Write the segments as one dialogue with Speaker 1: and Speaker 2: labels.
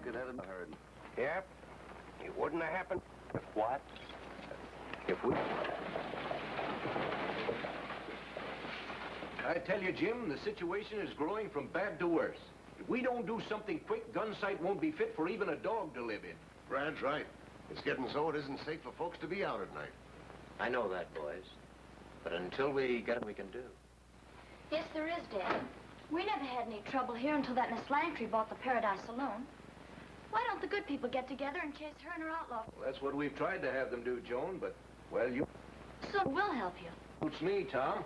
Speaker 1: like it hadn't heard.
Speaker 2: Yep. It wouldn't have happened.
Speaker 1: If what?
Speaker 2: If we...
Speaker 3: I tell you, Jim, the situation is growing from bad to worse. If we don't do something quick, Gunsight won't be fit for even a dog to live in.
Speaker 4: Brad's right. It's getting so it isn't safe for folks to be out at night.
Speaker 2: I know that, boys. But until we get it, we can do.
Speaker 5: Yes, there is, Dad. We never had any trouble here until that Miss Langtry bought the Paradise Saloon. Why don't the good people get together and chase her and her outlaw?
Speaker 3: Well, that's what we've tried to have them do, Joan, but, well, you...
Speaker 5: So we'll help you.
Speaker 3: Suits me, Tom.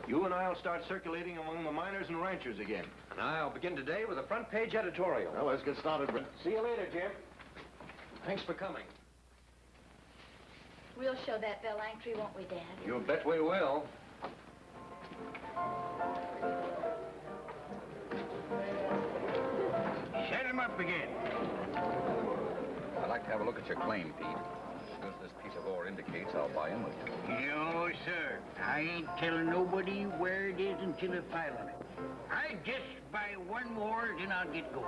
Speaker 3: You and I'll start circulating among the miners and ranchers again.
Speaker 2: And I'll begin today with a front-page editorial.
Speaker 4: Well, let's get started, Brad.
Speaker 2: See you later, Jim. Thanks for coming.
Speaker 5: We'll show that Bill Langtry, won't we, Dad?
Speaker 3: You bet we will.
Speaker 6: Set him up again.
Speaker 1: I'd like to have a look at your claim, Pete. As soon as this piece of ore indicates, I'll buy in with you.
Speaker 6: No, sir. I ain't telling nobody where it is until I file on it. I just buy one more, then I'll get going.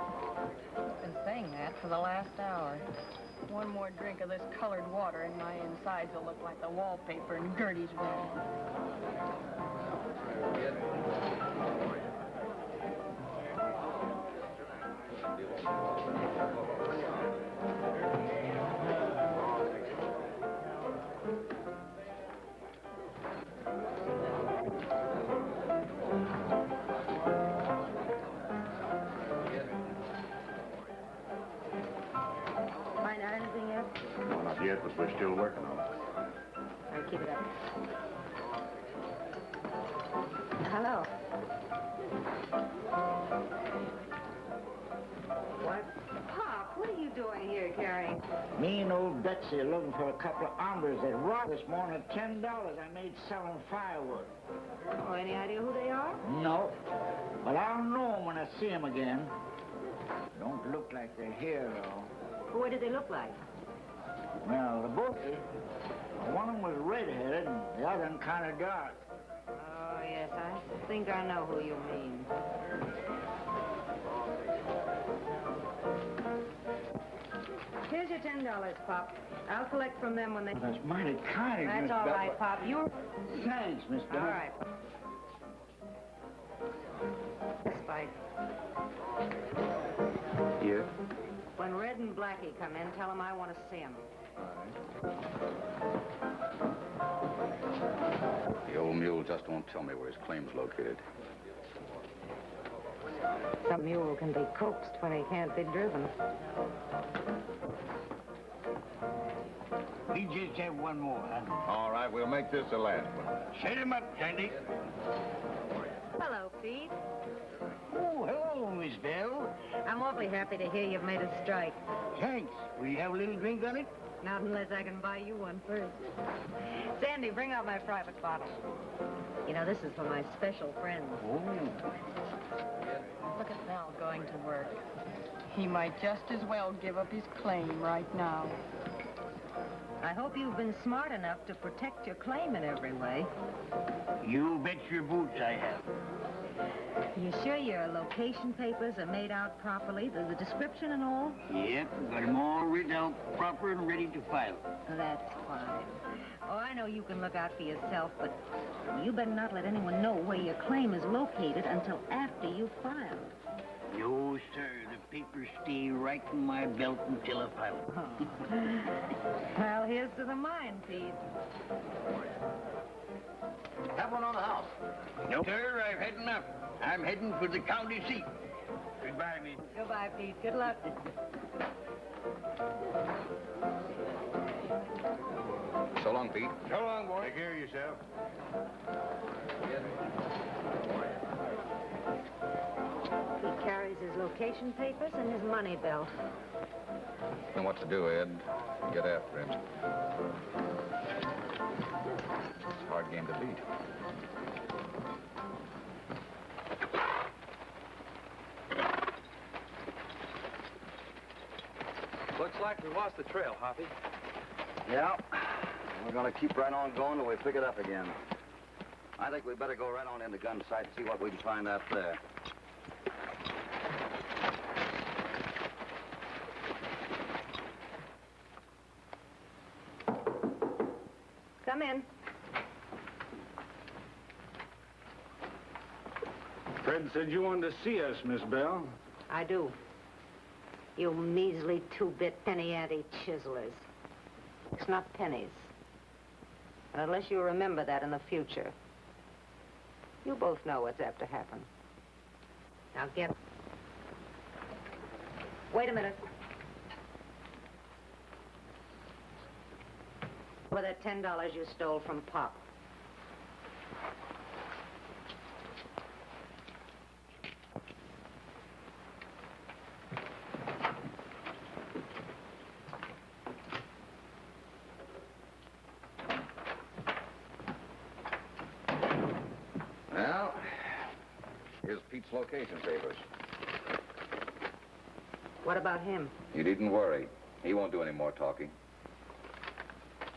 Speaker 7: Been saying that for the last hour. One more drink of this colored water and my insides will look like the wallpaper in Gertie's room. Find out anything yet?
Speaker 4: Well, not yet, but we're still working on it.
Speaker 7: All right, keep it up. Hello. What? Pop, what are you doing here carrying?
Speaker 6: Me and old Betsy are looking for a couple of hombres that robbed this morning at $10 I made selling firewood.
Speaker 7: Oh, any idea who they are?
Speaker 6: No, but I'll know them when I see them again. Don't look like they're here, though.
Speaker 7: What did they look like?
Speaker 6: Well, the both, one of them was red-headed and the other one kind of dark.
Speaker 7: Oh, yes, I think I know who you mean. Here's your $10, Pop. I'll collect from them when they...
Speaker 6: That's mighty kind of you,
Speaker 7: That's all right, Pop. You're...
Speaker 6: Thanks, Miss Bennett.
Speaker 7: All right. Spike.
Speaker 2: Here?
Speaker 7: When Red and Blackie come in, tell them I want to see them.
Speaker 1: The old mule just won't tell me where his claim's located.
Speaker 7: Some mule can be coaxed when he can't be driven.
Speaker 6: We just have one more, huh?
Speaker 4: All right, we'll make this the last one.
Speaker 6: Set him up, Sandy.
Speaker 7: Hello, Pete.
Speaker 6: Oh, hello, Miss Bell.
Speaker 7: I'm awfully happy to hear you've made a strike.
Speaker 6: Thanks. Will you have a little drink on it?
Speaker 7: Not unless I can buy you one first. Sandy, bring out my private bottle. You know, this is for my special friends.
Speaker 6: Oh.
Speaker 7: Look at Mel going to work. He might just as well give up his claim right now. I hope you've been smart enough to protect your claim in every way.
Speaker 6: You bet your boots I have.
Speaker 7: You sure your location papers are made out properly, the description and all?
Speaker 6: Yep, got them all written out proper and ready to file.
Speaker 7: That's fine. Oh, I know you can look out for yourself, but you better not let anyone know where your claim is located until after you've filed.
Speaker 6: No, sir. The papers stay right in my belt until I file.
Speaker 7: Oh. Well, here's to the mine, Pete.
Speaker 4: Have one on the house.
Speaker 6: No, sir, I've had enough. I'm heading for the county seat. Goodbye, Miss.
Speaker 7: Goodbye, Pete. Good luck.
Speaker 1: So long, Pete.
Speaker 4: So long, boy. Take care of yourself.
Speaker 7: He carries his location papers and his money belt.
Speaker 1: Know what to do, Ed. Get after him. It's a hard game to beat.
Speaker 2: Looks like we lost the trail, Hoppy.
Speaker 1: Yeah. We're gonna keep right on going till we pick it up again. I think we better go right on into Gunsight and see what we can find out there.
Speaker 7: Come in.
Speaker 8: Fred said you wanted to see us, Miss Bell.
Speaker 9: I do. You measly two-bit penny ante chiselers. It's not pennies. And unless you remember that in the future, you both know what's apt to happen. Now get... Wait a minute. For that $10 you stole from Pop.
Speaker 1: Well, here's Pete's location papers.
Speaker 9: What about him?
Speaker 1: You needn't worry. He won't do any more talking.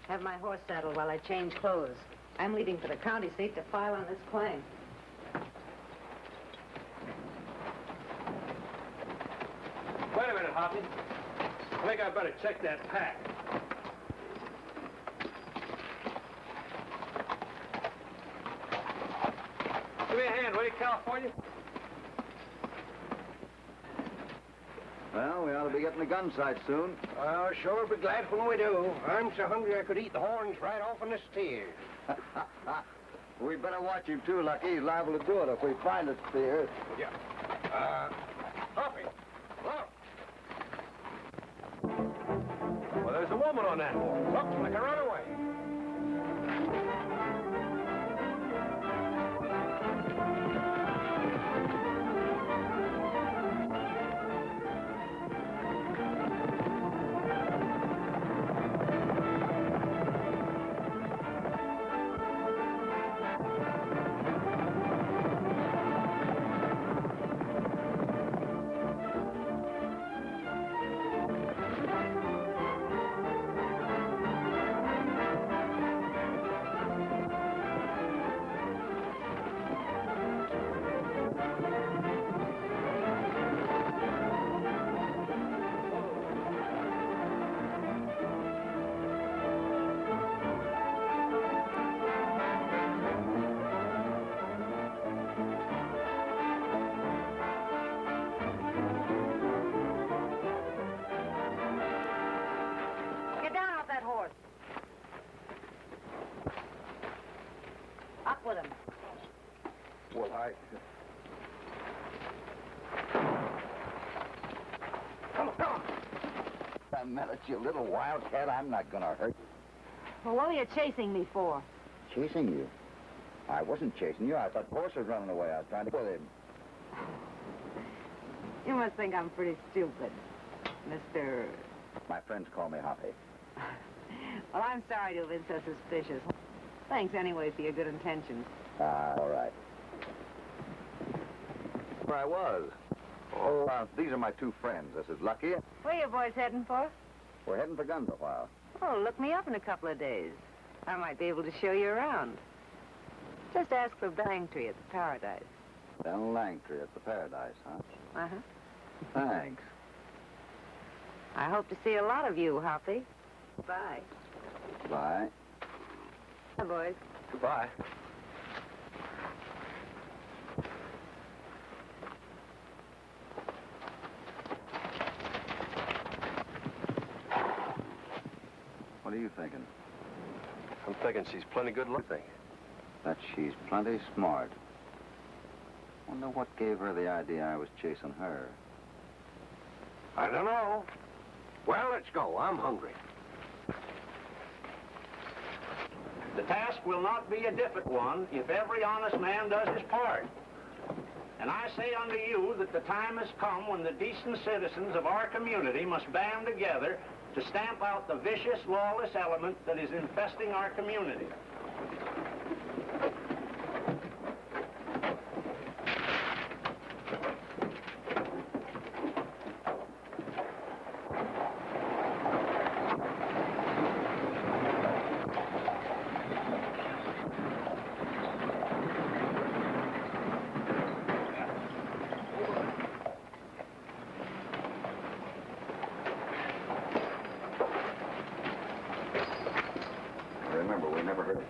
Speaker 9: Have my horse saddled while I change clothes. I'm leaving for the county seat to file on this claim.
Speaker 3: Wait a minute, Hoppy. I think I'd better check that pack. Give me a hand, will you, California?
Speaker 1: Well, we ought to be getting the gun sight soon.
Speaker 4: I'll sure be glad when we do. I'm so hungry I could eat the horns right off in the steer.
Speaker 1: We better watch him, too, Lucky. He's liable to do it if we find a steer.
Speaker 4: Yeah. Hoppy, look.
Speaker 3: Well, there's a woman on that horse.
Speaker 4: Looks like a runaway.
Speaker 9: Get down off that horse. Up with him.
Speaker 1: Well,
Speaker 4: Come on.
Speaker 1: A minute, you little wildcat. I'm not gonna hurt
Speaker 9: Well, what were you chasing me for?
Speaker 1: you. Chasing you? I wasn't chasing you. I thought the horse was running away. I was trying to get him.
Speaker 9: You must think I'm pretty stupid, Mr...
Speaker 1: My friends call me Hoppy.
Speaker 9: Well, I'm sorry to have been so suspicious. Thanks anyway for your good intentions.
Speaker 1: All right. Where I was. Oh, these are my two friends. This is Lucky.
Speaker 9: Where are you boys heading for?
Speaker 1: We're heading for guns a while.
Speaker 9: Oh, look me up in a couple of days. I might be able to show you around. Just ask for Langtree at the Paradise.
Speaker 1: Bell Langtree at the Paradise, huh?
Speaker 9: Uh-huh.
Speaker 1: Thanks.
Speaker 9: I hope to see a lot of you, Hoppy. Bye.
Speaker 1: Bye.
Speaker 9: Bye, boys.
Speaker 3: Goodbye.
Speaker 1: What are you thinking?
Speaker 3: I'm thinking she's plenty good looking.
Speaker 1: That she's plenty smart. Wonder what gave her the idea I was chasing her.
Speaker 4: I don't know. Well, let's go. I'm hungry.
Speaker 10: The task will not be a difficult one if every honest man does his part. And I say unto you that the time has come when the decent citizens of our community must band together to stamp out the vicious, lawless element that is infesting our community.
Speaker 1: remember. We never heard it.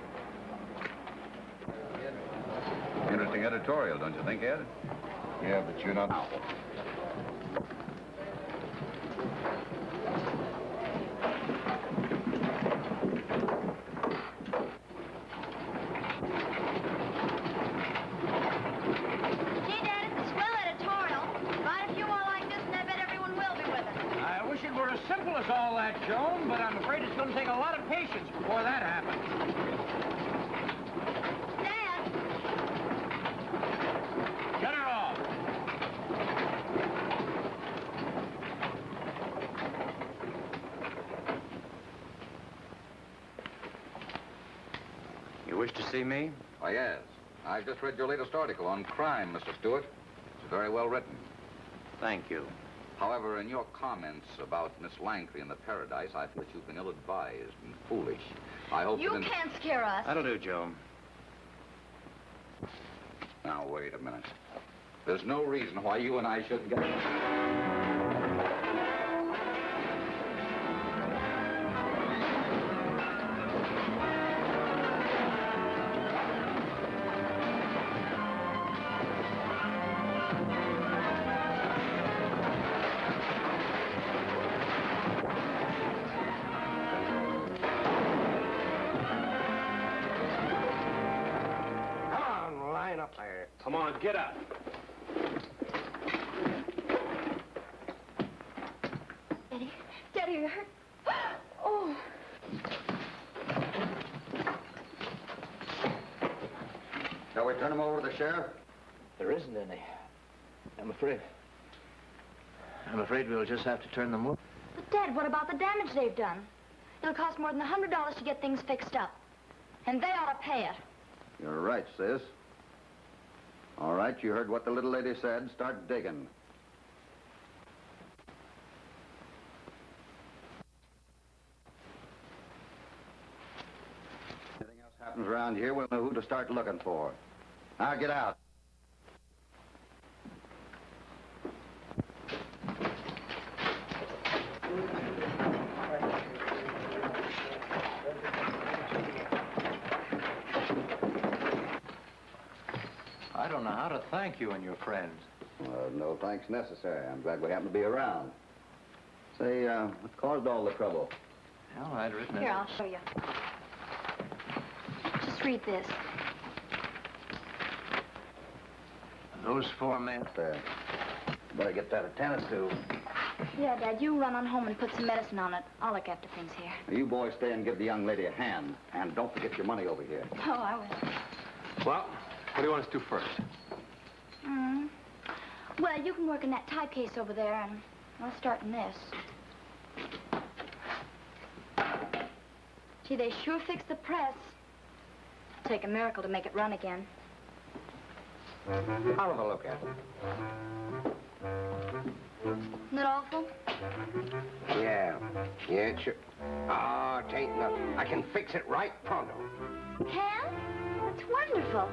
Speaker 11: Interesting editorial, don't you think, Ed?
Speaker 1: Yeah, but you're not...
Speaker 6: Simple as all that, Joan, but I'm afraid it's going to take a lot of patience before that happens.
Speaker 5: Dad!
Speaker 6: Shut her off.
Speaker 2: You wish to see me?
Speaker 11: Oh, yes. I just read your latest article on crime, Mr. Stewart. It's very well written.
Speaker 2: Thank you.
Speaker 11: However, in your comments about Miss Langtry and the Paradise, I feel that you've been ill-advised and foolish. I hope
Speaker 5: You can't scare us.
Speaker 2: That'll do, Joe.
Speaker 11: Now, wait a minute. There's no reason why you and I shouldn't get...
Speaker 3: Come on, get up.
Speaker 5: Daddy, Daddy, are you hurt? Oh.
Speaker 1: Shall we turn him over to the sheriff?
Speaker 2: There isn't any. I'm afraid we'll just have to turn them over.
Speaker 5: But, Dad, what about the damage they've done? It'll cost more than $100 to get things fixed up. And they ought to pay it.
Speaker 1: You're right, sis. All right, you heard what the little lady said. Start digging. Anything else happens around here, we'll know who to start looking for. Now, get out.
Speaker 2: I don't know how to thank you and your friends.
Speaker 1: No thanks necessary. I'm glad we happen to be around. Say, what caused all the trouble?
Speaker 2: Well, I'd written it.
Speaker 5: Here, I'll show you. Just read this.
Speaker 2: Those 4 men.
Speaker 1: Better get that attended to.
Speaker 5: Yeah, Dad, you run on home and put some medicine on it. I'll look after things here.
Speaker 1: Now, you boys stay and give the young lady a hand. And don't forget your money over here.
Speaker 5: Oh, I will.
Speaker 3: Well, what do you want us to do first?
Speaker 5: Well, you can work in that type case over there, and I'll start in this. Gee, they sure fixed the press. It'll take a miracle to make it run again.
Speaker 4: I'll have a look at it.
Speaker 5: Isn't it awful?
Speaker 4: Yeah, it sure. Oh, it ain't nothing. I can fix it right pronto.
Speaker 5: Can? That's wonderful.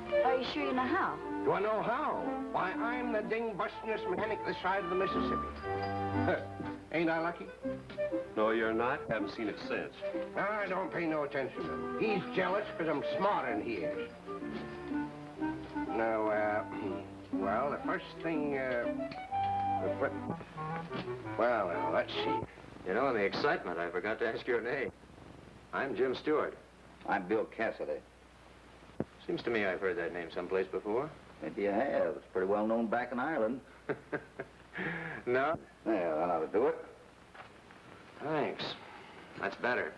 Speaker 5: But are you sure you know how?
Speaker 4: Do I know how? Why, I'm the ding-bustingest mechanic this side of the Mississippi. Ain't I lucky?
Speaker 3: No, you're not. Haven't seen it since.
Speaker 4: I don't pay no attention to him. He's jealous because I'm smarter than he is. Now, well, the first thing, well, let's see.
Speaker 2: You know, in the excitement, I forgot to ask your name. I'm Jim Stewart.
Speaker 1: I'm Bill Cassidy.
Speaker 2: Seems to me I've heard that name someplace before.
Speaker 1: Maybe you have. It's pretty well known back in Ireland.
Speaker 2: No?
Speaker 1: Yeah, that ought to do it.
Speaker 2: Thanks. That's better.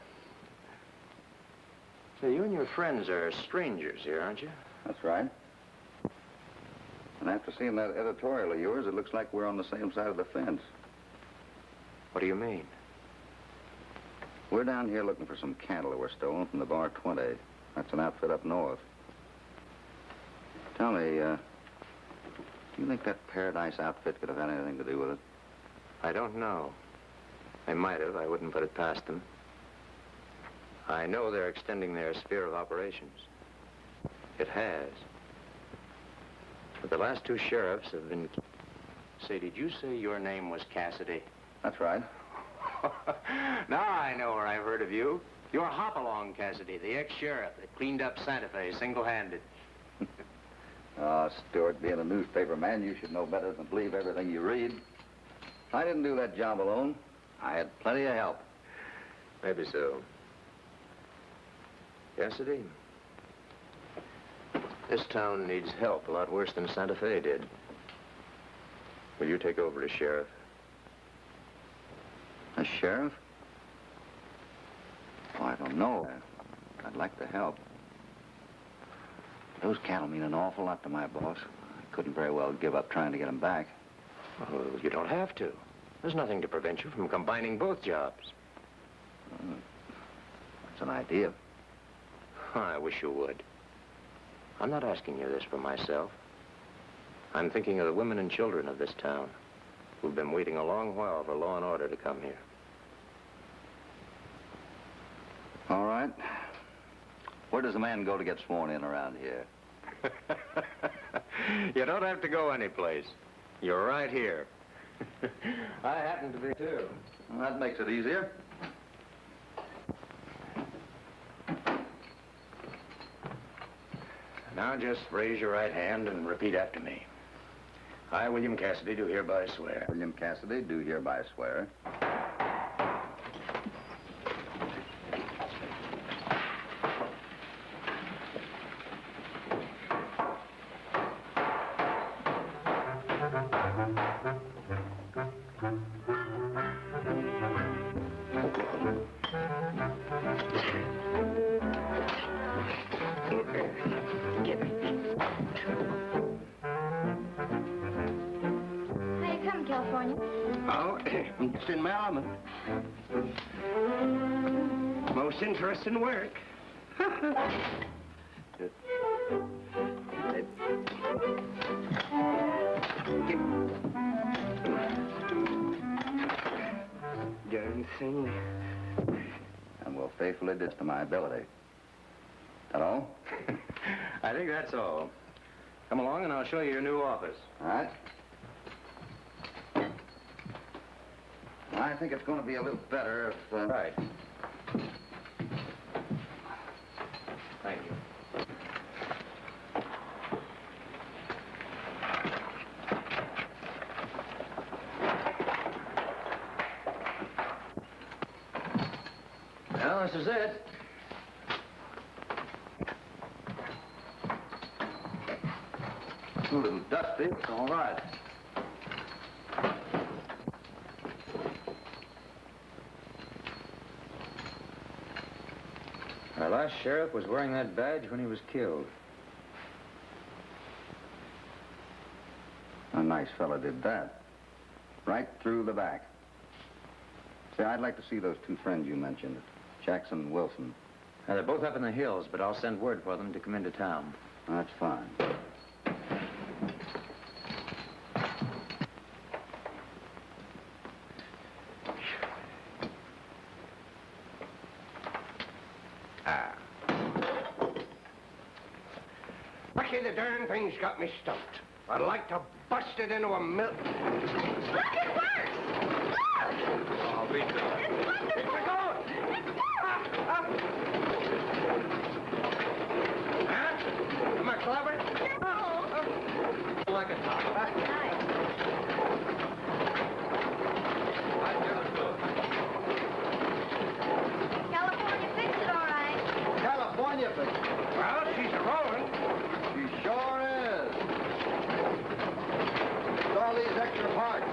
Speaker 2: So you and your friends are strangers here, aren't you?
Speaker 1: That's right. And after seeing that editorial of yours, it looks like we're on the same side of the fence.
Speaker 2: What do you mean?
Speaker 1: We're down here looking for some cattle that were stolen from the Bar 20. That's an outfit up north. Tell me, do you think that Paradise outfit could have had anything to do with it?
Speaker 2: I don't know. They might have. I wouldn't put it past them. I know they're extending their sphere of operations. It has. But the last 2 sheriffs have been... Say, did you say your name was Cassidy?
Speaker 1: That's right.
Speaker 2: Now I know where I've heard of you. You're Hopalong, Cassidy, the ex-sheriff that cleaned up Santa Fe single-handed.
Speaker 1: Oh, Stuart, being a newspaper man, you should know better than believe everything you read. I didn't do that job alone. I had plenty of help.
Speaker 2: Maybe so. Cassidy, this town needs help a lot worse than Santa Fe did. Will you take over as sheriff?
Speaker 1: As sheriff? Oh, I don't know. I'd like to help. Those cattle mean an awful lot to my boss. I couldn't very well give up trying to get them back.
Speaker 2: Well, you don't have to. There's nothing to prevent you from combining both jobs.
Speaker 1: That's an idea.
Speaker 2: I wish you would. I'm not asking you this for myself. I'm thinking of the women and children of this town who've been waiting a long while for law and order to come here.
Speaker 1: All right. Where does a man go to get sworn in around here?
Speaker 2: You don't have to go anyplace. You're right here. I happen to be, too.
Speaker 1: Well, that makes it easier.
Speaker 2: Now just raise your right hand and repeat after me. I, William Cassidy, do hereby swear.
Speaker 1: William Cassidy, do hereby swear.
Speaker 4: It's in my element. Most interesting work. Darn thing.
Speaker 1: And will faithfully do to my ability. That all?
Speaker 2: I think that's all. Come along and I'll show you your new office.
Speaker 1: All right. I think it's going to be a little better if...
Speaker 2: Right. Thank you. Well, this is it.
Speaker 1: A little dusty, it's all right.
Speaker 2: Our last sheriff was wearing that badge when he was killed.
Speaker 1: A nice fella did that. Right through the back. Say, I'd like to see those two friends you mentioned, Jackson and Wilson.
Speaker 2: Now, they're both up in the hills, but I'll send word for them to come into town.
Speaker 1: That's fine.
Speaker 4: Lucky the darn thing's got me stumped. I'd like to bust it into a mill.
Speaker 5: Look, it works!
Speaker 2: I'll beat that.
Speaker 5: It's wonderful!
Speaker 4: It's going! Huh? Am I clever?
Speaker 5: No.
Speaker 2: Like a top.
Speaker 5: Nice. California fixed it all right.
Speaker 1: California fix it.
Speaker 4: Well, she's a-rolling.
Speaker 1: She sure is. With all these extra parts.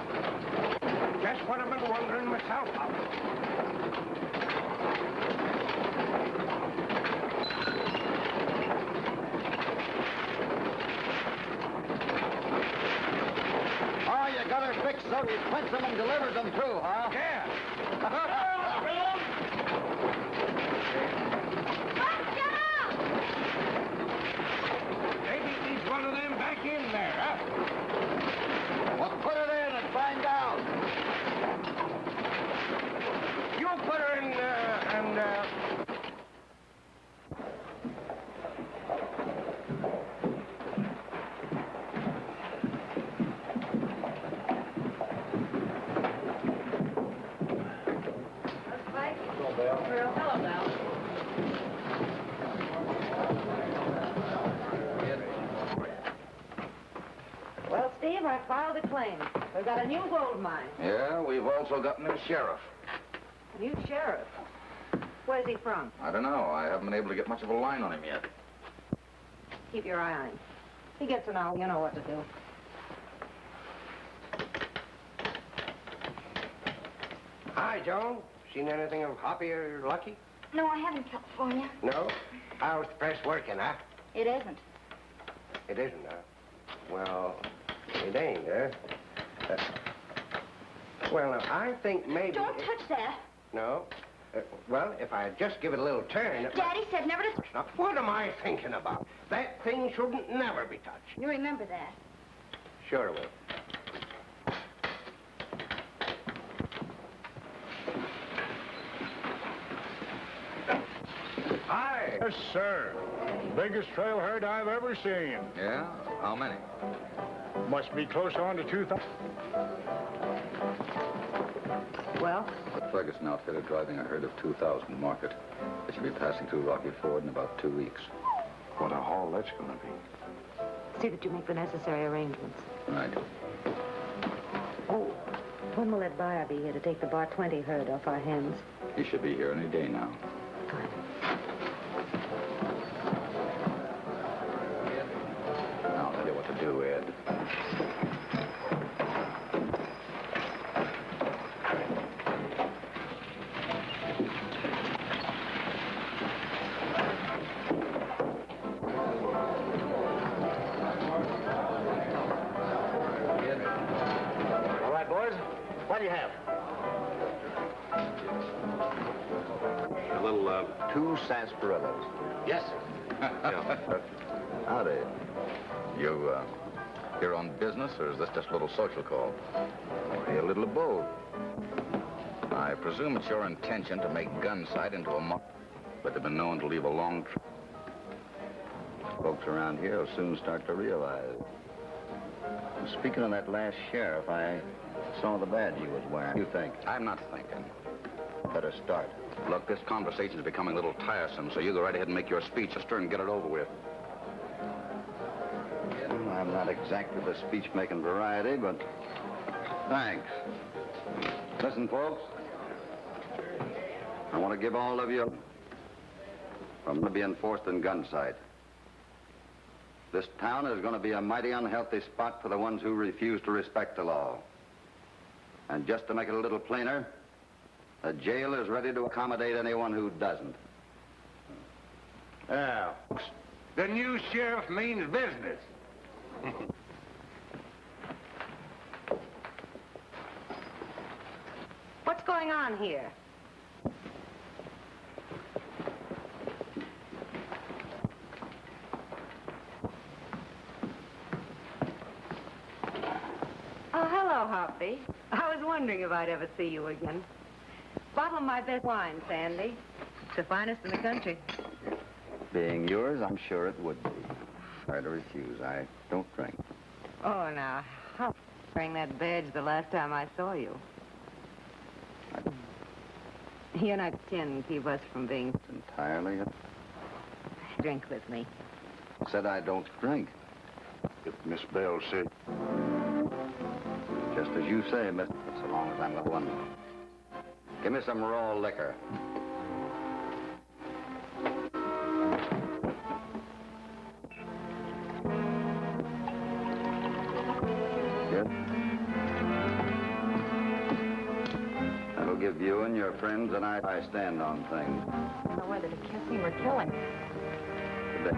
Speaker 4: Just what I've been wondering myself about.
Speaker 1: Oh, you got her fixed so you prints them and delivers them too, huh?
Speaker 4: Yeah. Maybe he's one of them back in there, huh?
Speaker 1: Well, put it in and find out.
Speaker 4: You put her in,
Speaker 8: Belle.
Speaker 7: Well, hello, Val.
Speaker 9: Well, Steve, I filed a claim. We've got a new gold mine.
Speaker 11: Yeah, we've also got a new sheriff.
Speaker 9: A new sheriff? Where's he from?
Speaker 11: I don't know. I haven't been able to get much of a line on him yet.
Speaker 9: Keep your eye on him. He gets an hour, you know what to do.
Speaker 4: Hi, Joan. Seen anything of Hoppy or Lucky?
Speaker 5: No, I haven't, California.
Speaker 4: No? How's the press working, huh?
Speaker 5: It isn't.
Speaker 4: It isn't, huh? Well, it ain't, huh? Well, now, I think maybe...
Speaker 5: Don't touch that.
Speaker 4: No? Well, if I just give it a little turn...
Speaker 5: Daddy said never to...
Speaker 4: Now, what am I thinking about? That thing shouldn't never be touched.
Speaker 5: You remember that.
Speaker 4: Sure I will.
Speaker 8: Hi. Yes, sir. Biggest trail herd I've ever seen.
Speaker 11: Yeah? How many?
Speaker 8: Must be close on to 2,000.
Speaker 9: Well?
Speaker 11: The Ferguson outfit are driving a herd of 2,000 market. They should be passing through Rocky Ford in about 2 weeks.
Speaker 8: What a haul that's going to be.
Speaker 9: See that you make the necessary arrangements.
Speaker 11: Right.
Speaker 9: Oh, when will that buyer be here to take the Bar 20 herd off our hands?
Speaker 11: He should be here any day now.
Speaker 9: Fine.
Speaker 11: I'll tell you what to do, Ed.
Speaker 3: All right, boys. What do you have?
Speaker 1: A little, 2 sarsaparillas.
Speaker 3: Yes, sir.
Speaker 1: Howdy.
Speaker 11: You, here on business, or is this just a little social call?
Speaker 1: A little of both.
Speaker 11: I presume it's your intention to make Gunsight into a but they've been known to leave a long trail.
Speaker 1: Folks around here will soon start to realize. Speaking of that last sheriff, I saw the badge he was wearing. You think?
Speaker 11: I'm not thinking.
Speaker 1: Better start.
Speaker 11: Look, this conversation is becoming a little tiresome, so you go right ahead and make your speech. Just turn and get it over with.
Speaker 1: I'm not exactly the speech-making variety, but thanks. Listen, folks. I want to give all of you from to be enforced in Gunsight. This town is going to be a mighty unhealthy spot for the ones who refuse to respect the law. And just to make it a little plainer, the jail is ready to accommodate anyone who doesn't.
Speaker 8: Yeah. The new sheriff means business.
Speaker 9: What's going on here? Oh, hello, Hoppy. I was wondering if I'd ever see you again. Bottle of my best wine, Sandy. It's the finest in the country.
Speaker 1: Being yours, I'm sure it would be. Sorry to refuse. I don't drink.
Speaker 9: Oh, now, how wearing that badge the last time I saw you? You're not tin, keep us from being...
Speaker 1: Entirely.
Speaker 9: Drink with me.
Speaker 1: Said I don't drink.
Speaker 8: If Miss Bell said...
Speaker 1: Just as you say, miss. So long as I'm the one. Give me some raw liquor. Good. That'll give you and your friends and I stand on things.
Speaker 7: I don't know whether to kiss him or kill him.
Speaker 1: Good day.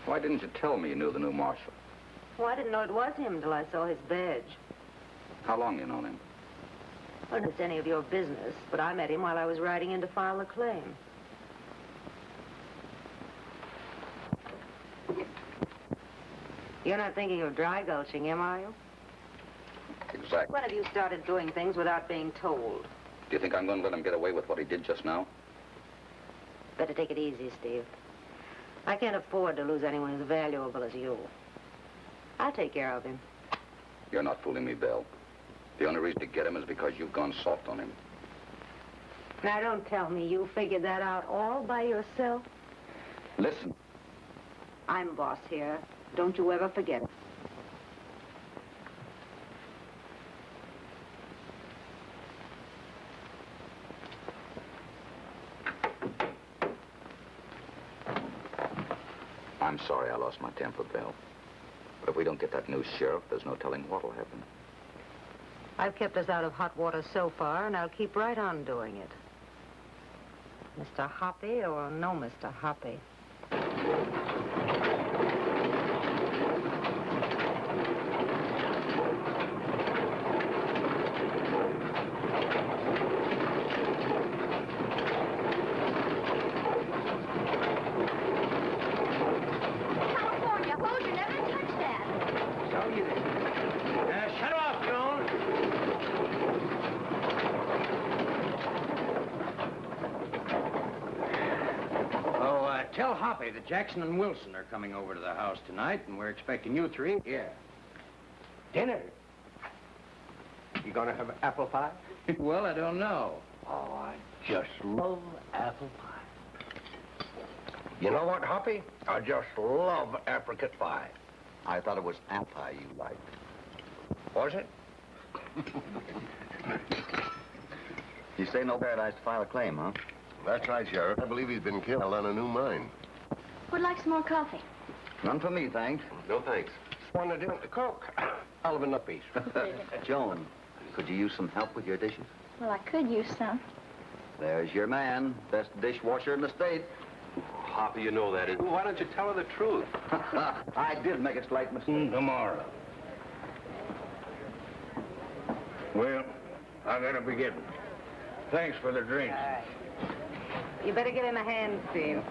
Speaker 11: Why didn't you tell me you knew the new marshal?
Speaker 9: Well, I didn't know it was him till I saw his badge.
Speaker 11: How long you known him?
Speaker 9: Well, it's any of your business, but I met him while I was riding in to file a claim. You're not thinking of dry gulching him, are you?
Speaker 11: Exactly.
Speaker 9: When have you started doing things without being told?
Speaker 11: Do you think I'm going to let him get away with what he did just now?
Speaker 9: Better take it easy, Steve. I can't afford to lose anyone as valuable as you. I'll take care of him.
Speaker 11: You're not fooling me, Bill. The only reason to get him is because you've gone soft on him.
Speaker 9: Now, don't tell me you figured that out all by yourself.
Speaker 11: Listen.
Speaker 9: I'm boss here. Don't you ever forget it.
Speaker 11: I'm sorry I lost my temper, Bill. But if we don't get that new sheriff, there's no telling what'll happen.
Speaker 9: I've kept us out of hot water so far, and I'll keep right on doing it. Mr. Hoppy or no Mr. Hoppy?
Speaker 5: California, hold your never touch that.
Speaker 6: So you did. Shut off, Jones. Tell Hoppy that Jackson and Wilson are coming over to the house tonight, and we're expecting you three here.
Speaker 4: Dinner? You gonna have apple pie?
Speaker 6: Well, I don't know.
Speaker 4: Oh, I just love apple pie. You know what, Hoppy? I just love apricot pie.
Speaker 1: I thought it was apple pie you liked.
Speaker 4: Was it?
Speaker 1: You say no paradise to file a claim, huh?
Speaker 12: That's right, Sheriff. I believe he's been killed on a new mine.
Speaker 5: Would like some more coffee.
Speaker 1: None for me, thanks.
Speaker 12: No thanks.
Speaker 4: Want to drink the Coke? I'll have a piece.
Speaker 1: Joan, could you use some help with your dishes?
Speaker 5: Well, I could use some.
Speaker 1: There's your man, best dishwasher in the state.
Speaker 12: Hoppy, you know that. Why don't you tell her the truth?
Speaker 1: I did make a slight mistake.
Speaker 8: Tomorrow. Well, I gotta be getting. Thanks for the drinks.
Speaker 9: All right. You better give him a hand, Steve.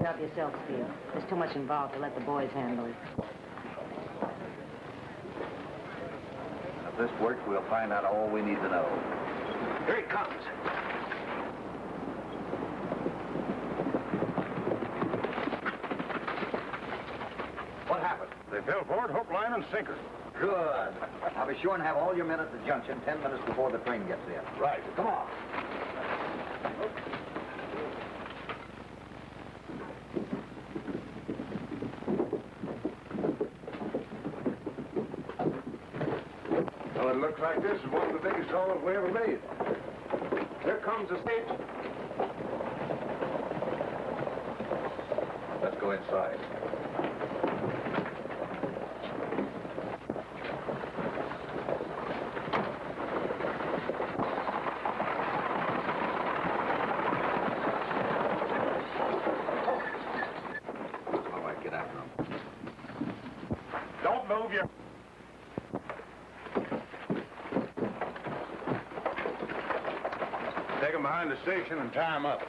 Speaker 9: Help yourself, Steve. There's too much involved to let the boys handle it.
Speaker 1: If this works, we'll find out all we need to know.
Speaker 4: Here he comes. What happened?
Speaker 8: They fell for it, hook, line, and sinker.
Speaker 1: Good. I'll be sure and have all your men at the junction 10 minutes before the train gets in.
Speaker 8: Right.
Speaker 1: Come on.
Speaker 8: Well, it looks like this is one of the biggest hauls we ever made. Here comes the stage.
Speaker 1: Let's go inside. All right, get after him.
Speaker 8: Don't move you. Take him behind the station and tie him up.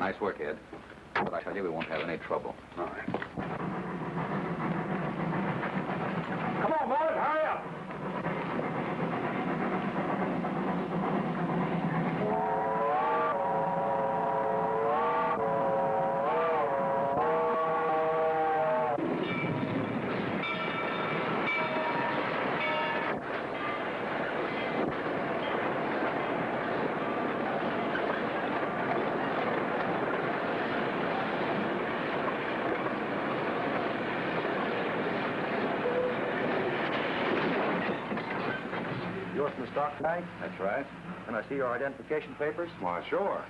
Speaker 11: Nice work, Ed. But I tell you, we won't have any trouble.
Speaker 8: All right. Come on, boys, hurry up.
Speaker 1: Yours from the stock tonight?
Speaker 8: That's right.
Speaker 1: Can I see your identification papers?
Speaker 8: Why, sure.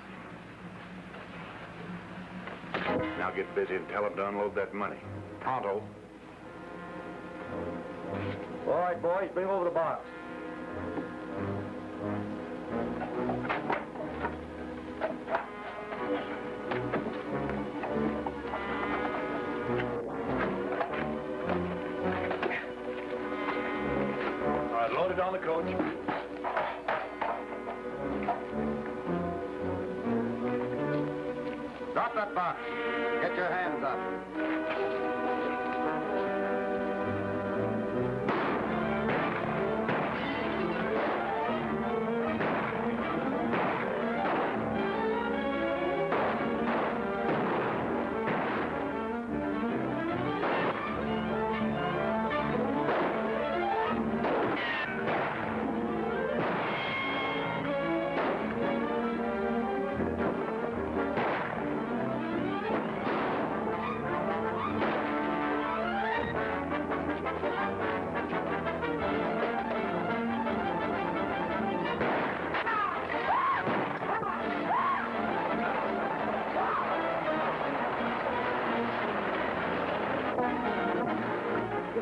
Speaker 8: Now get busy and tell them to unload that money. Pronto.
Speaker 13: All right, boys, bring over the box.
Speaker 8: All right, load it on the coach.
Speaker 1: Drop that box. Get your hands up.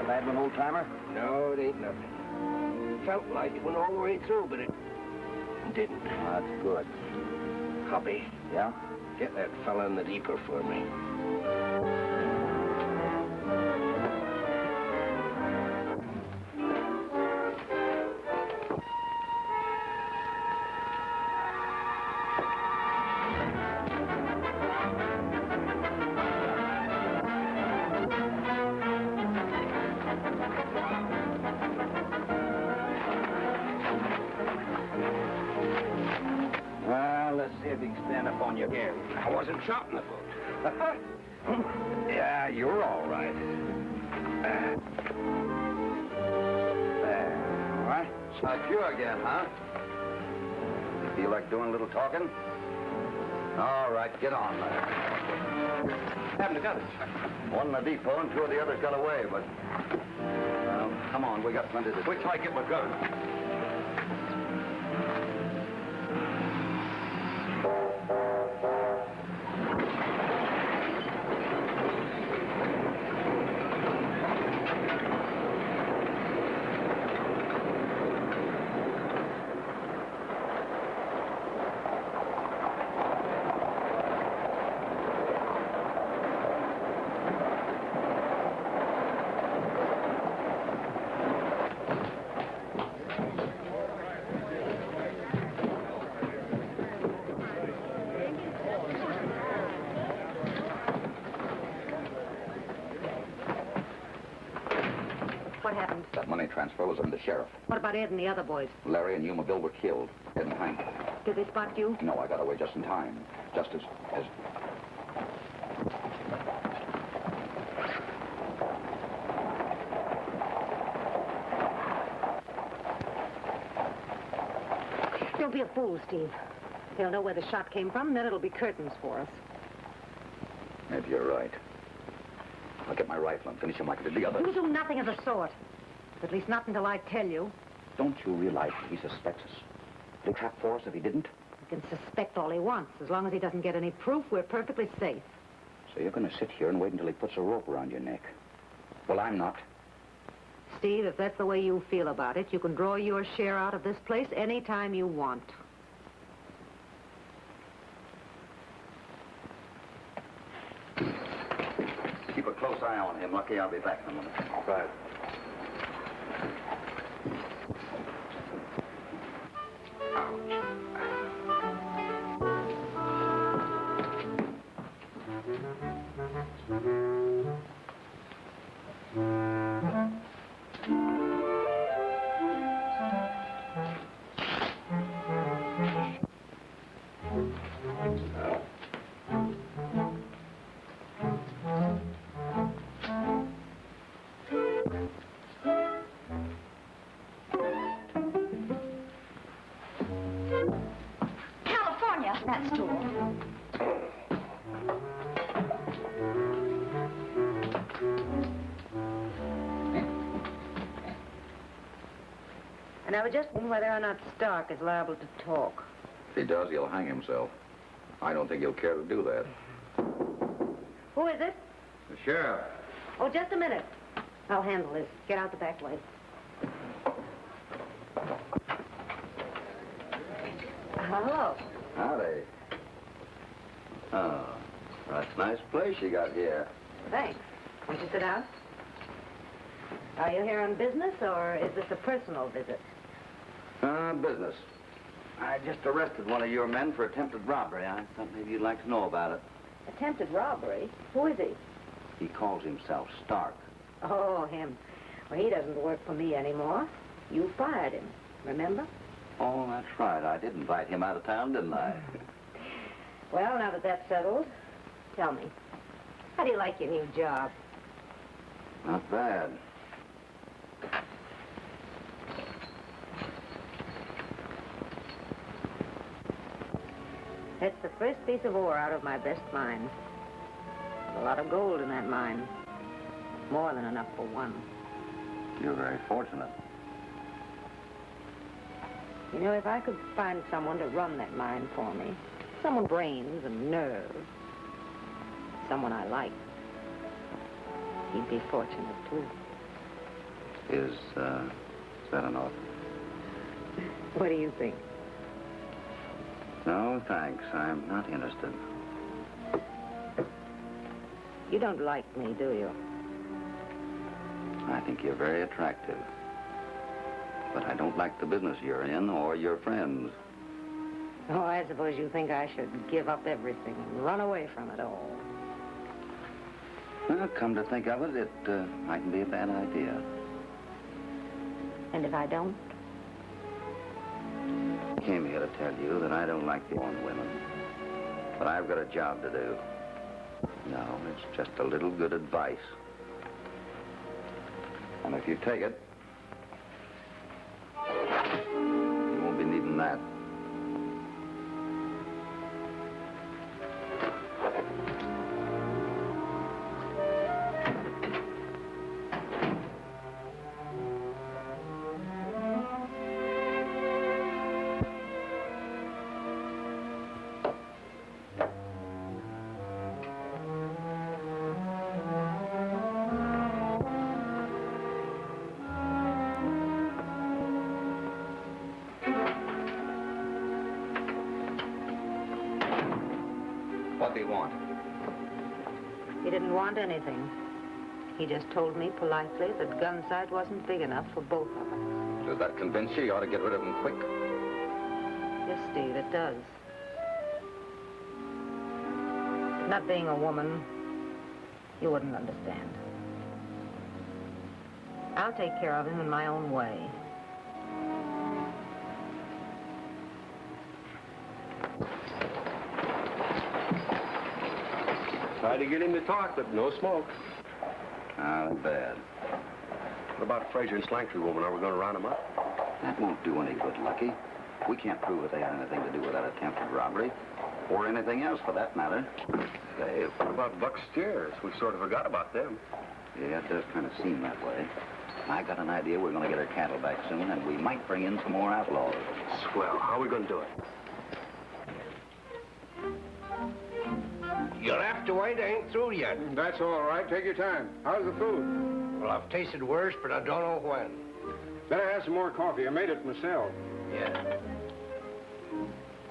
Speaker 13: Bad one, old-timer?
Speaker 4: No, it ain't nothing. Felt like it went all the way through, but it didn't.
Speaker 13: That's good.
Speaker 4: Hoppy.
Speaker 13: Yeah?
Speaker 4: Get that fella in the deeper for me.
Speaker 13: Well, let's see if you can stand up on your gear.
Speaker 4: I wasn't shot in the foot.
Speaker 13: Yeah, you're all right. There. All right?
Speaker 1: Not you again, huh? Feel like doing a little talking? All right, get on there.
Speaker 4: Happened to others.
Speaker 1: One in the depot and two of the others got away, but... Well, come on, we got plenty to do.
Speaker 8: Wait till I get my gun.
Speaker 9: What happened?
Speaker 11: That money transfer was from the sheriff.
Speaker 9: What about Ed and the other boys?
Speaker 11: Larry and Yuma Bill were killed. Ed and Hank.
Speaker 9: Did they spot you?
Speaker 11: No, I got away just in time. Just as...
Speaker 9: Don't be a fool, Steve. They'll know where the shot came from, and then it'll be curtains for us.
Speaker 11: Maybe you're right. I'll get my rifle and finish him like I did the others.
Speaker 9: You'll do nothing of the sort. At least not until I tell you.
Speaker 11: Don't you realize that he suspects us? He'll trap for us if he didn't?
Speaker 9: He can suspect all he wants. As long as he doesn't get any proof, we're perfectly safe.
Speaker 11: So you're going to sit here and wait until he puts a rope around your neck? Well, I'm not.
Speaker 9: Steve, if that's the way you feel about it, you can draw your share out of this place any time you want.
Speaker 1: Keep a close eye on him, Lucky. I'll be back in a minute.
Speaker 8: Right.
Speaker 5: California, that's to all.
Speaker 9: And I was just wondering whether or not Stark is liable to talk.
Speaker 11: If he does, he'll hang himself. I don't think he'll care to do that.
Speaker 9: Who is it?
Speaker 1: The sheriff.
Speaker 9: Oh, just a minute. I'll handle this. Get out the back way. Hello.
Speaker 1: Howdy. Oh, that's a nice place you got here.
Speaker 9: Thanks. Won't you sit down? Are you here on business, or is this a personal visit?
Speaker 1: Business. I just arrested one of your men for attempted robbery. I thought maybe you'd like to know about it.
Speaker 9: Attempted robbery? Who is he?
Speaker 1: He calls himself Stark.
Speaker 9: Oh, him. Well, he doesn't work for me anymore. You fired him, remember?
Speaker 1: Oh, that's right. I did invite him out of town, didn't I?
Speaker 9: Well, now that that's settled, tell me, how do you like your new job?
Speaker 1: Not bad.
Speaker 9: It's the first piece of ore out of my best mine. There's a lot of gold in that mine. More than enough for one.
Speaker 1: You're very fortunate.
Speaker 9: You know, if I could find someone to run that mine for me, someone brains and nerve, someone I like, he'd be fortunate, too.
Speaker 1: Is that an offer?
Speaker 9: What do you think?
Speaker 1: No, thanks. I'm not interested.
Speaker 9: You don't like me, do you?
Speaker 1: I think you're very attractive. But I don't like the business you're in or your friends.
Speaker 9: Oh, I suppose you think I should give up everything and run away from it all.
Speaker 1: Well, come to think of it, it mightn't be a bad idea.
Speaker 9: And if I don't?
Speaker 1: I came here to tell you that I don't like the born women. But I've got a job to do. No, it's just a little good advice. And if you take it, you won't be needing that. What do you want?
Speaker 9: He didn't want anything. He just told me politely that Gunsight wasn't big enough for both of us.
Speaker 1: Does that convince you you ought to get rid of him quick?
Speaker 9: Yes, Steve, it does. Not being a woman, you wouldn't understand. I'll take care of him in my own way.
Speaker 12: Tried to get him to talk, but no smoke.
Speaker 1: Ah, that's bad.
Speaker 12: What about Fraser and Slanktree woman? Are we going to round him up?
Speaker 1: That won't do any good, Lucky. We can't prove that they had anything to do with that attempted robbery. Or anything else, for that matter.
Speaker 12: Hey, what about Buck Steers? We sort of forgot about them.
Speaker 1: Yeah, it does kind of seem that way. I got an idea we're going to get our cattle back soon, and we might bring in some more outlaws.
Speaker 12: Swell. How are we going to do it?
Speaker 4: You'll have to wait. I ain't through yet.
Speaker 8: That's all right. Take your time. How's the food?
Speaker 4: Well, I've tasted worse, but I don't know when.
Speaker 8: Better have some more coffee. I made it myself.
Speaker 4: Yeah.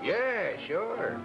Speaker 4: Yeah, sure.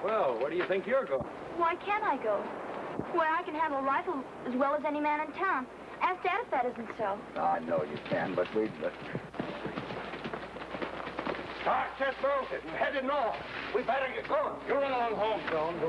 Speaker 8: Well, where do you think you're going?
Speaker 5: Why can't I go? Where I can handle a rifle as well as any man in town. Ask Dad if that isn't so.
Speaker 13: I know you can, but we...
Speaker 8: Start just bolted and headed north. We better get going. You run along home, Jones.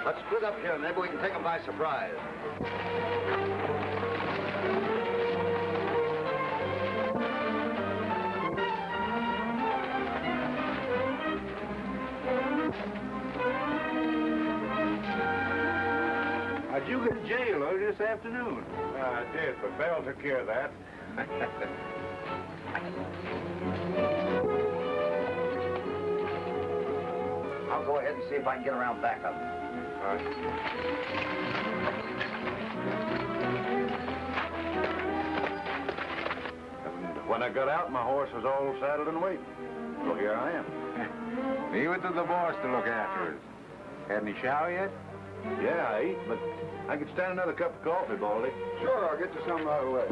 Speaker 1: Let's split up here. Maybe we can take them by surprise.
Speaker 8: How'd you get to jail early this afternoon? I did, but Bell took care of that.
Speaker 1: I'll go ahead and see if I can get around back of them.
Speaker 8: All right. And when I got out, my horse was all saddled and waiting. So here I am.
Speaker 13: Leave it to the boss to look after us. Had any shower yet?
Speaker 8: Yeah, I ate, but I could stand another cup of coffee, Baldy.
Speaker 13: Sure, I'll get you some right away.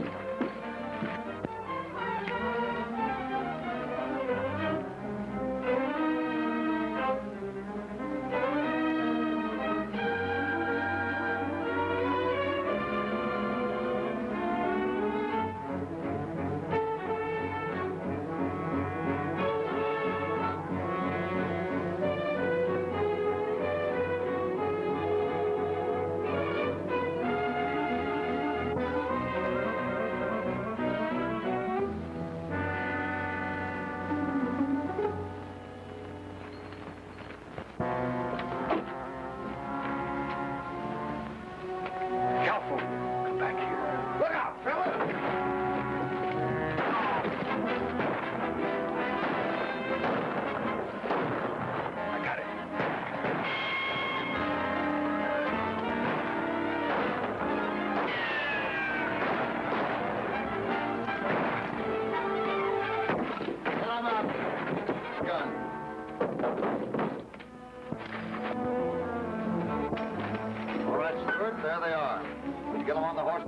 Speaker 1: There they are. Will you get them on the horse?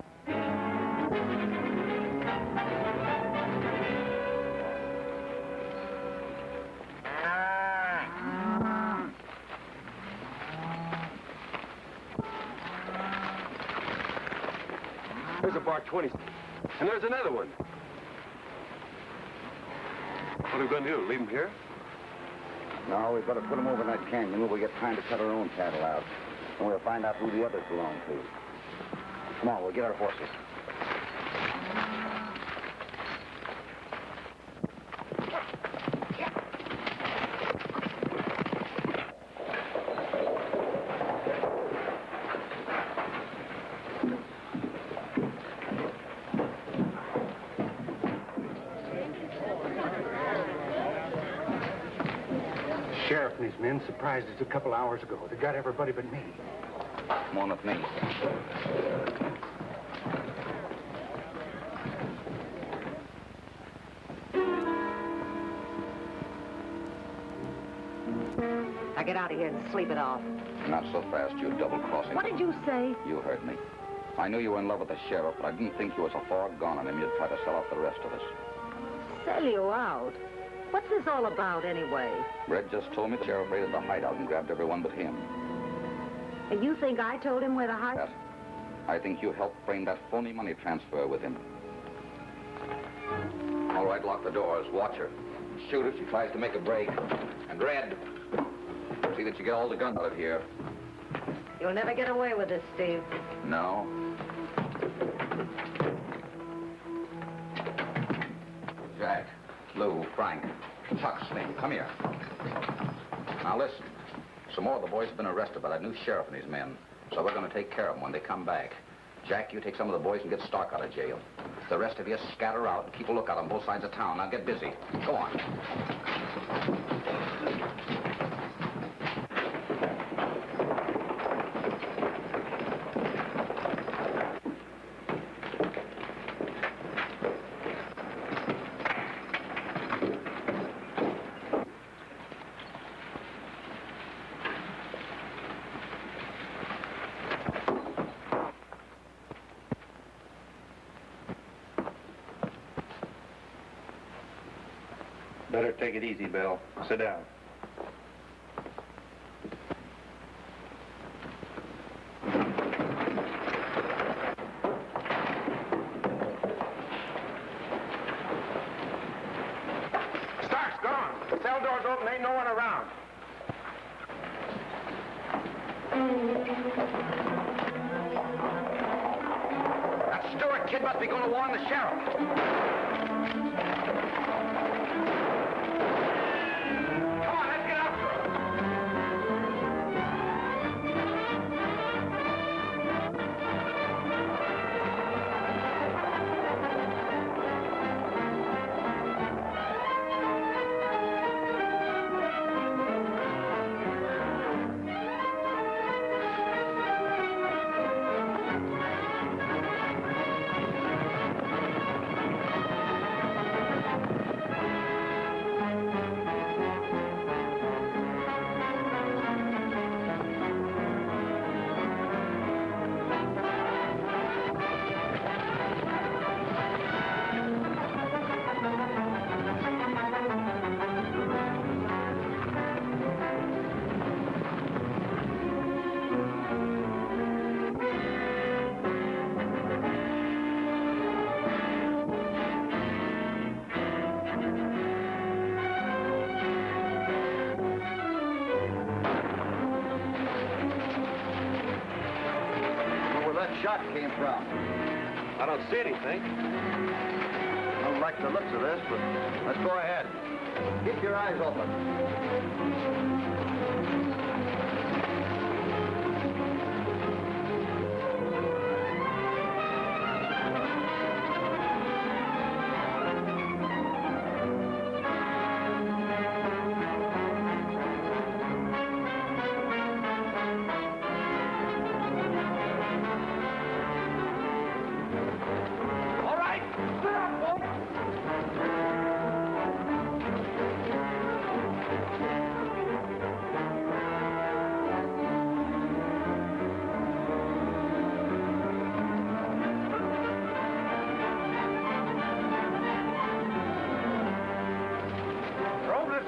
Speaker 8: There's a bar 20. And there's another one. What are we going to do? Leave him here?
Speaker 1: No, we've got to put them over in that canyon where we get time to cut our own cattle out. And we'll find out who the others belong to. Come on, we'll get our horses.
Speaker 6: Sheriff and his men surprised us a couple hours ago. They got everybody but me.
Speaker 11: Come on with me.
Speaker 9: Now get out of here and sleep it off.
Speaker 11: Not so fast, you double-crossing.
Speaker 9: What did you say?
Speaker 11: You heard me. I knew you were in love with the sheriff, but I didn't think you was so far gone on him you'd try to sell out the rest of us.
Speaker 9: Sell you out? What's this all about, anyway?
Speaker 11: Red just told me the sheriff raided the hideout and grabbed everyone but him.
Speaker 9: And you think I told him where to hide?
Speaker 11: Yes. I think you helped frame that phony money transfer with him. All right, lock the doors. Watch her. Shoot if she tries to make a break. And Red, see that you get all the guns out of here.
Speaker 9: You'll never get away with this, Steve.
Speaker 11: No. Jack, Lou, Frank, Chuck, Slim, come here. Now listen. Some more of the boys have been arrested by that new sheriff and his men. So we're going to take care of them when they come back. Jack, you take some of the boys and get Stark out of jail. The rest of you scatter out and keep a lookout on both sides of town. Now get busy. Go on.
Speaker 12: Better take it easy, Bill. Sit down.
Speaker 8: Stark's gone. The cell door's open. Ain't no one around.
Speaker 11: That Stewart kid must be going to warn the sheriff. Shot came from?
Speaker 12: I don't see anything.
Speaker 1: I don't like the looks of this, but let's go ahead. Keep your eyes open.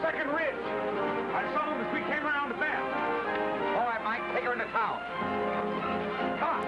Speaker 8: Second ridge. I saw them as we came around the bend.
Speaker 11: All right, Mike, take her into town.
Speaker 8: Come on.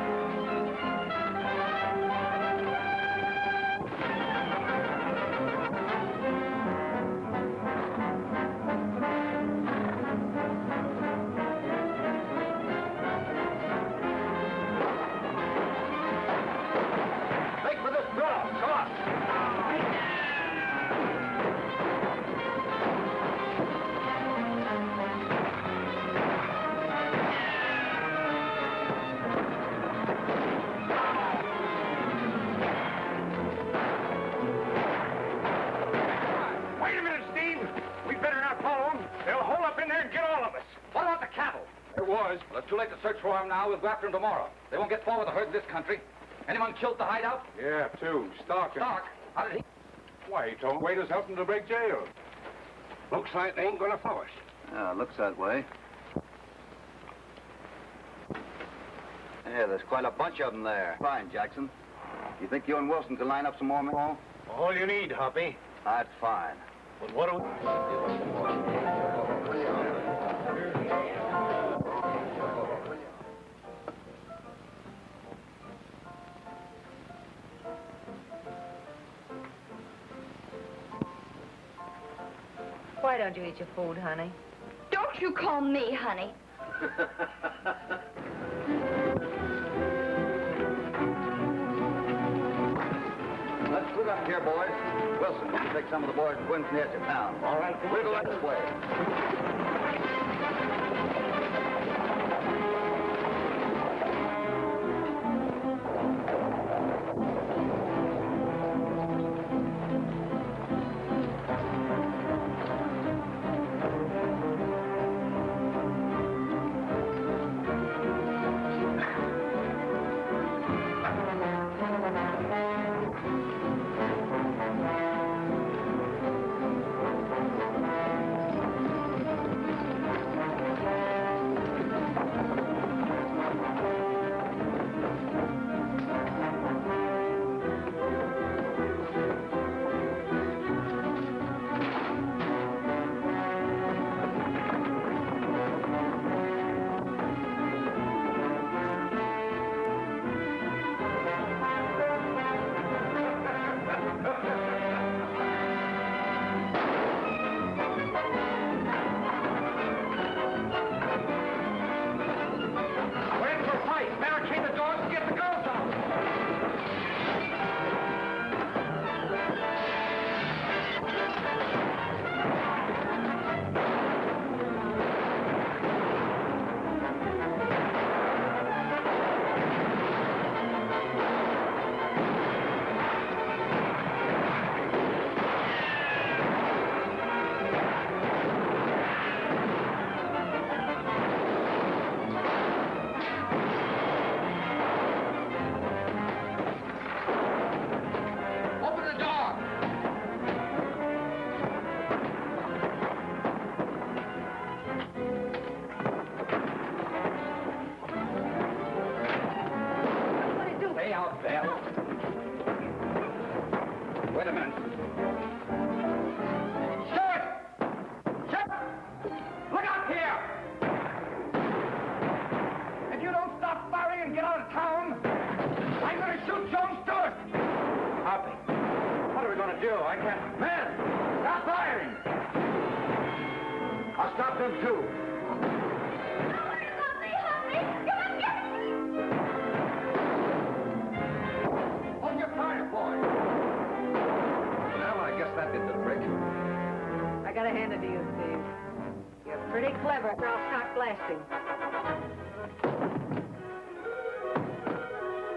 Speaker 11: too late to search for him now. We'll go after him tomorrow. They won't get forward the herd in this country. Anyone killed the hideout?
Speaker 8: Yeah, two. Stark.
Speaker 11: Stark? How did he?
Speaker 8: Why, he told waiters helped him to break jail. Looks like they ain't gonna follow us.
Speaker 1: Yeah, looks that way. Yeah, there's quite a bunch of them there. Fine, Jackson. You think you and Wilson can line up some more men?
Speaker 10: All you need, Hoppy.
Speaker 1: That's fine.
Speaker 10: But what do we...
Speaker 9: Why don't you eat your food, honey?
Speaker 5: Don't you call me honey.
Speaker 1: Let's split up here, boys. Wilson, you take some of the boys and twins from the edge of town.
Speaker 10: All right,
Speaker 1: We'll go this way. Wait a minute. Shoot! Shoot! Look out here! If you don't stop firing and get out of town, I'm going to shoot Jones Stewart! Hoppy, what are we going to do? I can't... Men! Stop firing! I'll stop them, too. Hold your fire, boy. Well, I guess that did the trick.
Speaker 9: I gotta hand it to you, Steve. You're pretty clever, or I'll start blasting.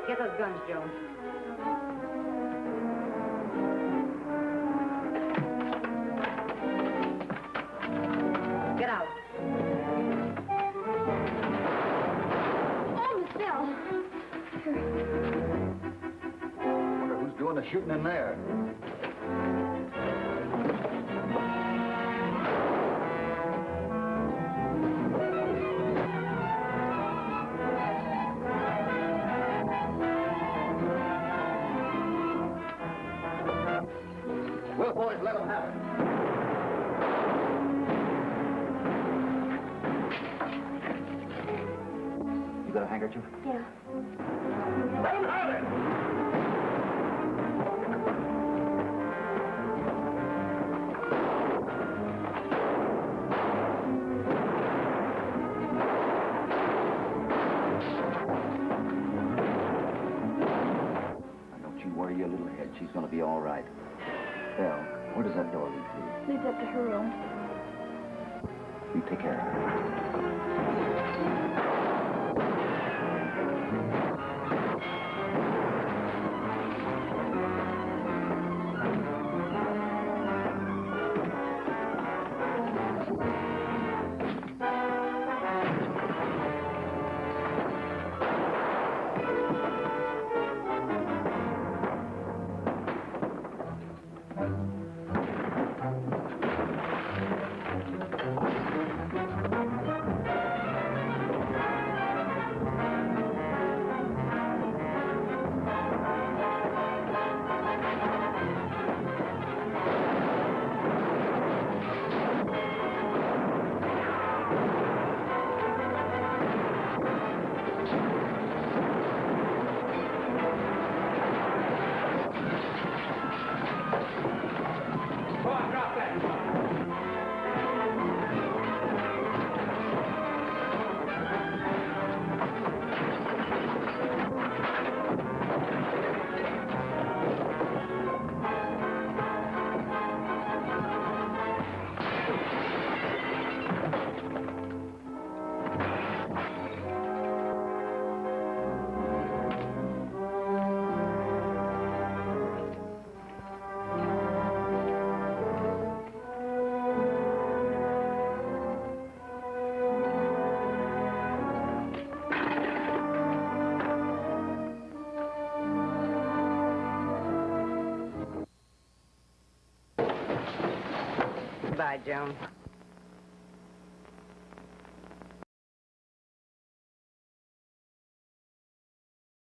Speaker 9: Get those guns, Jones. Get out.
Speaker 5: Oh, Miss Bell.
Speaker 1: Wonder who's doing the shooting in there. Well, boys, let them have it. You got a handkerchief?
Speaker 5: Yeah.
Speaker 10: Let him have it!
Speaker 1: Now, don't you worry your little head. She's going to be all right. Belle, where does that door lead to?
Speaker 5: Leads up to her room.
Speaker 1: You take care of her.
Speaker 9: Goodbye, Joan.